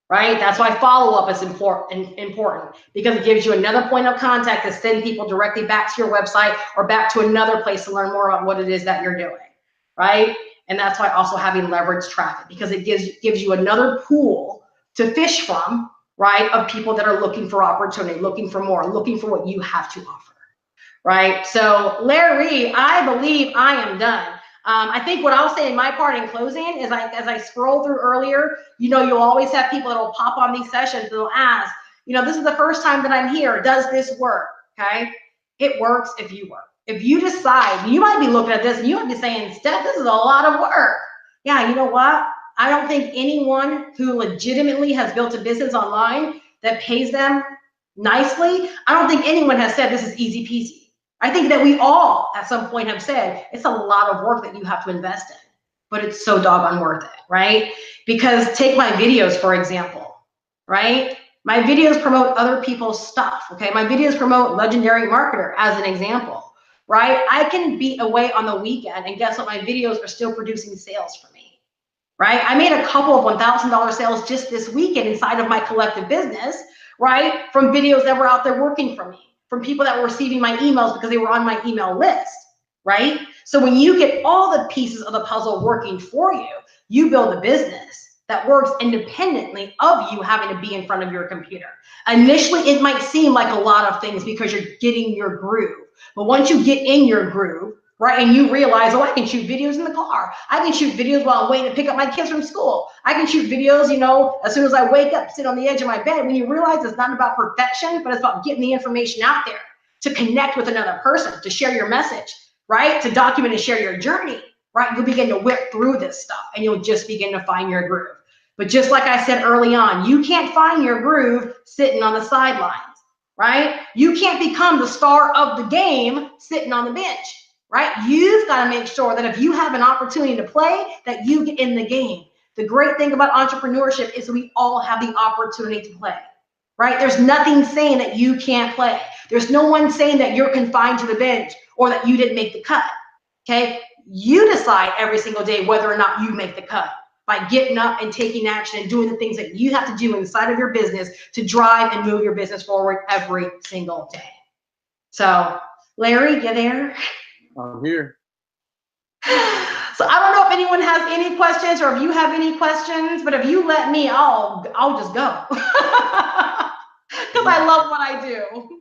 Right? That's why follow-up is important because it gives you another point of contact to send people directly back to your website or back to another place to learn more about what it is that you're doing, right? And that's why also having leveraged traffic, because it gives you another pool to fish from, right, of people that are looking for opportunity, looking for more, looking for what you have to offer, right? So Larry, I believe I am done. I think what I'll say in my part in closing is, as I scroll through earlier, you'll always have people that will pop on these sessions and they'll ask, this is the first time that I'm here. Does this work? Okay. It works if you work. If you decide, you might be looking at this and you might be saying, Steph, this is a lot of work. Yeah, you know what? I don't think anyone who legitimately has built a business online that pays them nicely, I don't think anyone has said this is easy peasy. I think that we all at some point have said it's a lot of work that you have to invest in, but it's so doggone worth it, right? Because take my videos, for example, right? My videos promote other people's stuff, okay? My videos promote Legendary Marketer as an example, right? I can be away on the weekend and guess what? My videos are still producing sales for me, right? I made a couple of $1,000 sales just this weekend inside of my collective business, right? From videos that were out there working for me, from people that were receiving my emails because they were on my email list, right? So when you get all the pieces of the puzzle working for you, you build a business that works independently of you having to be in front of your computer. Initially, it might seem like a lot of things because you're getting your groove. But once you get in your groove, right, and you realize, I can shoot videos in the car. I can shoot videos while I'm waiting to pick up my kids from school. I can shoot videos, as soon as I wake up, sit on the edge of my bed. When you realize it's not about perfection, but it's about getting the information out there to connect with another person, to share your message, right, to document and share your journey, right? You'll begin to whip through this stuff and you'll just begin to find your groove. But just like I said early on, you can't find your groove sitting on the sidelines, right? You can't become the star of the game sitting on the bench, right? You've got to make sure that if you have an opportunity to play, that you get in the game. The great thing about entrepreneurship is we all have the opportunity to play, right? There's nothing saying that you can't play. There's no one saying that you're confined to the bench or that you didn't make the cut, okay? You decide every single day whether or not you make the cut by getting up and taking action and doing the things that you have to do inside of your business to drive and move your business forward every single day. So, Larry, you there? I'm here. So I don't know if anyone has any questions or if you have any questions, but if you let me, I'll just go. Because I love what I do.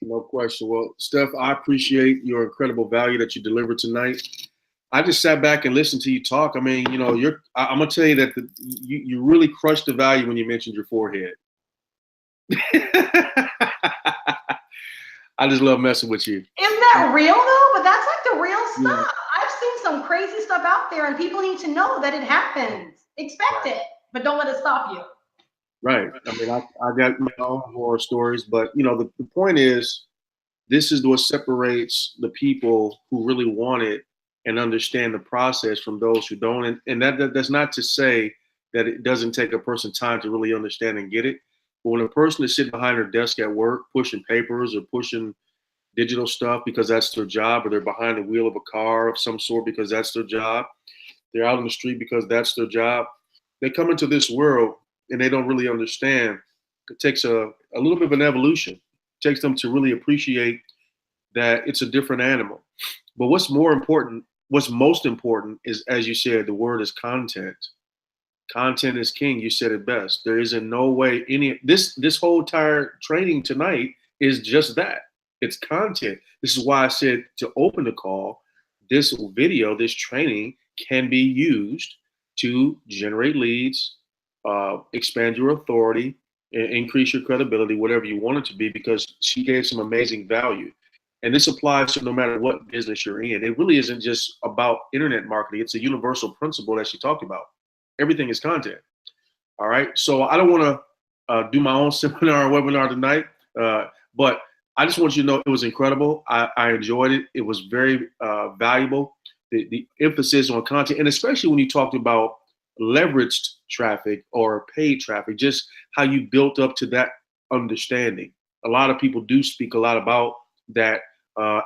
No question. Well, Steph, I appreciate your incredible value that you delivered tonight. I just sat back and listened to you talk. I mean, you know, I'm gonna tell you that you really crushed the value when you mentioned your forehead. I just love messing with you. Isn't that real though? But that's like the real stuff. Yeah. I've seen some crazy stuff out there, and people need to know that it happens. Expect it, but don't let it stop you. Right. I mean, I got my own horror stories, but you know, the point is, this is what separates the people who really want it and understand the process from those who don't. And that's not to say that it doesn't take a person time to really understand and get it. But when a person is sitting behind their desk at work, pushing papers or pushing digital stuff because that's their job, or they're behind the wheel of a car of some sort because that's their job, they're out on the street because that's their job, they come into this world and they don't really understand. It takes a little bit of an evolution. It takes them to really appreciate that it's a different animal. But what's most important is, as you said, the word is content. Content is king. You said it best. There is in no way this whole entire training tonight is just that. It's content. This is why I said to open the call, this video, this training can be used to generate leads, expand your authority, increase your credibility, whatever you want it to be, because she gave some amazing value. And this applies to no matter what business you're in. It really isn't just about internet marketing. It's a universal principle that she talked about. Everything is content. All right. So I don't want to do my own seminar or webinar tonight, but I just want you to know it was incredible. I enjoyed it. It was very valuable. The emphasis on content, and especially when you talked about leveraged traffic or paid traffic, just how you built up to that understanding. A lot of people do speak a lot about that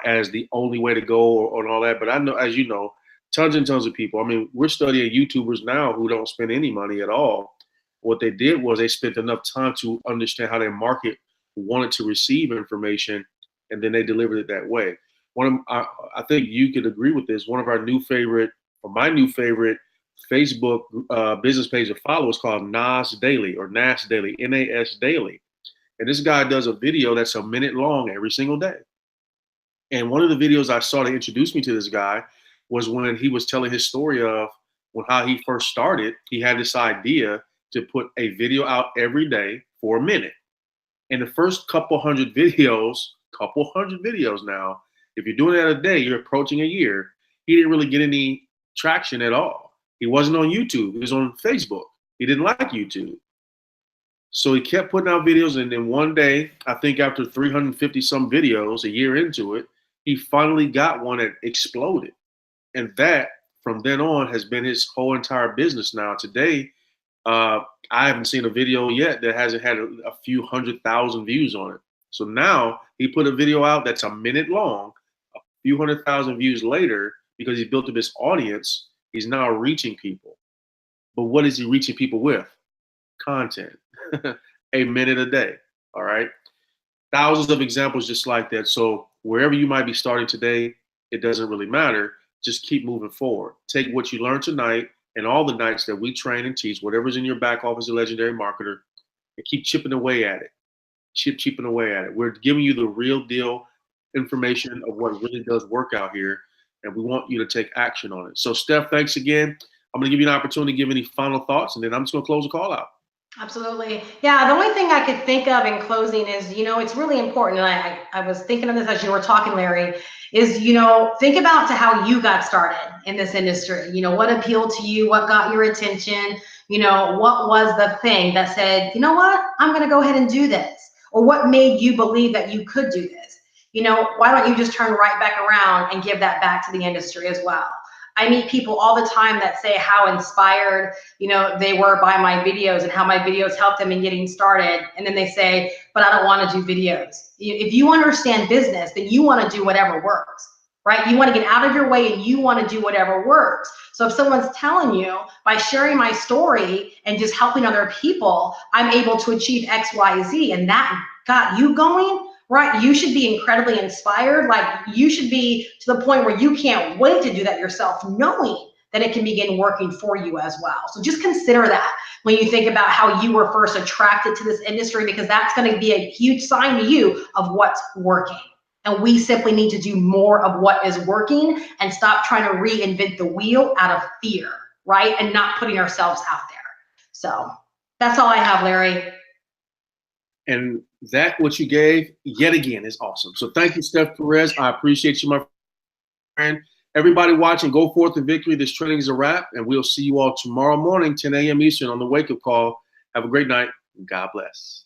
as the only way to go or all that. But I know, as you know, tons and tons of people. I mean, we're studying YouTubers now who don't spend any money at all. What they did was they spent enough time to understand how their market wanted to receive information, and then they delivered it that way. I think you could agree with this. One of our new favorite, or my new favorite Facebook business page to follow is called NAS Daily, or NAS Daily, NAS Daily. And this guy does a video that's a minute long every single day. And one of the videos I saw to introduce me to this guy was when he was telling his story of how he first started. He had this idea to put a video out every day for a minute. And the first couple hundred videos now, if you're doing that a day, you're approaching a year. He didn't really get any traction at all. He wasn't on YouTube. He was on Facebook. He didn't like YouTube. So he kept putting out videos, and then one day, I think after 350 some videos, a year into it, he finally got one that exploded. And that, from then on, has been his whole entire business now. Today, I haven't seen a video yet that hasn't had a few 100,000 views on it. So now he put a video out that's a minute long, a few 100,000 views later, because he built up his audience, he's now reaching people. But what is he reaching people with? Content. A minute a day. All right. Thousands of examples just like that. So wherever you might be starting today, it doesn't really matter. Just keep moving forward. Take what you learned tonight and all the nights that we train and teach, whatever's in your back office, a legendary marketer, and keep chipping away at it. Chipping away at it. We're giving you the real deal information of what really does work out here, and we want you to take action on it. So Steph, thanks again. I'm going to give you an opportunity to give any final thoughts, and then I'm just going to close the call out. Absolutely. Yeah, the only thing I could think of in closing is, it's really important. And I was thinking of this as you were talking, Larry, is, think about to how you got started in this industry. What appealed to you? What got your attention? What was the thing that said, you know what, I'm going to go ahead and do this? Or what made you believe that you could do this? Why don't you just turn right back around and give that back to the industry as well? I meet people all the time that say how inspired, they were by my videos and how my videos helped them in getting started. And then they say, but I don't want to do videos. If you understand business, then you want to do whatever works, right? You want to get out of your way and you want to do whatever works. So if someone's telling you by sharing my story and just helping other people, I'm able to achieve X, Y, Z, and that got you going, right? You should be incredibly inspired. Like, you should be to the point where you can't wait to do that yourself, knowing that it can begin working for you as well. So just consider that when you think about how you were first attracted to this industry, because that's going to be a huge sign to you of what's working. And we simply need to do more of what is working and stop trying to reinvent the wheel out of fear, right? And not putting ourselves out there. So that's all I have, Larry. And that what you gave yet again is awesome. So thank you, Steph Perez. I appreciate you, my friend. Everybody watching, go forth in victory. This training is a wrap, and we'll see you all tomorrow morning, 10 a.m. Eastern on the wake-up call. Have a great night, and God bless.